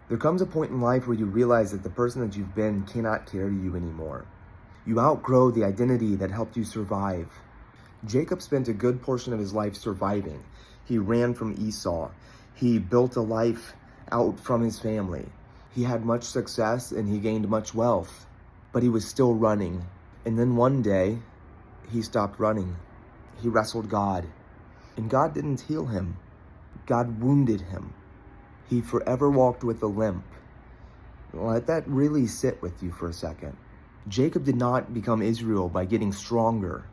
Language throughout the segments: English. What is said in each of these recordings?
There comes a point in life where you realize that the person that you've been cannot carry you anymore. You outgrow the identity that helped you survive. Jacob spent a good portion of his life surviving. He ran from Esau. He built a life out from his family. He had much success and he gained much wealth, but he was still running. And then one day, he stopped running. He wrestled God, and God didn't heal him. God wounded him. He forever walked with a limp. Let that really sit with you for a second. Jacob did not become Israel by getting stronger.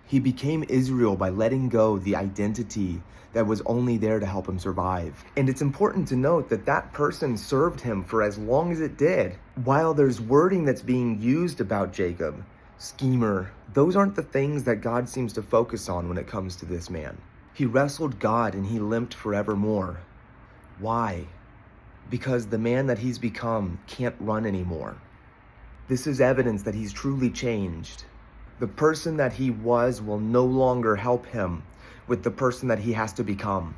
He became Israel by letting go the identity that was only there to help him survive. And it's important to note that that person served him for as long as it did. While there's wording that's being used about Jacob, schemer, those aren't the things that God seems to focus on when it comes to this man. He wrestled God and he limped forevermore. Why? Because the man that he's become can't run anymore. This is evidence that he's truly changed. The person that he was will no longer help him with the person that he has to become.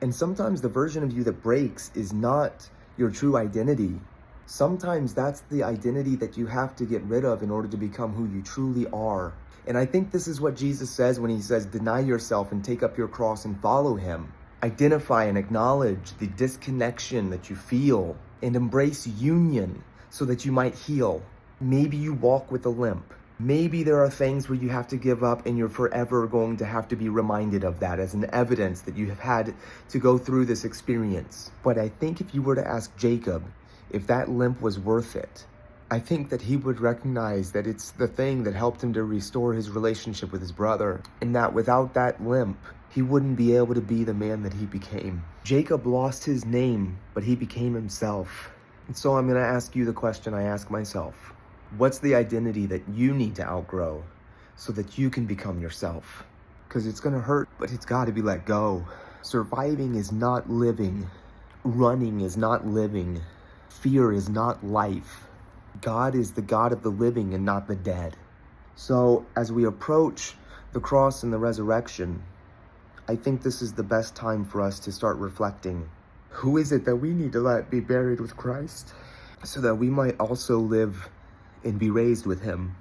And sometimes the version of you that breaks is not your true identity. Sometimes that's the identity that you have to get rid of in order to become who you truly are. And I think this is what Jesus says when he says, deny yourself and take up your cross and follow him. Identify and acknowledge the disconnection that you feel and embrace union so that you might heal. Maybe you walk with a limp. Maybe there are things where you have to give up and you're forever going to have to be reminded of that as an evidence that you have had to go through this experience. But I think if you were to ask Jacob if that limp was worth it, I think that he would recognize that it's the thing that helped him to restore his relationship with his brother, and that without that limp, he wouldn't be able to be the man that he became. Jacob lost his name, but he became himself. And so I'm going to ask you the question I ask myself. What's the identity that you need to outgrow so that you can become yourself? Because it's going to hurt, but it's got to be let go. Surviving is not living. Running is not living. Fear is not life. God is the God of the living and not the dead. So as we approach the cross and the resurrection, I think this is the best time for us to start reflecting. Who is it that we need to let be buried with Christ so that we might also live and be raised with him?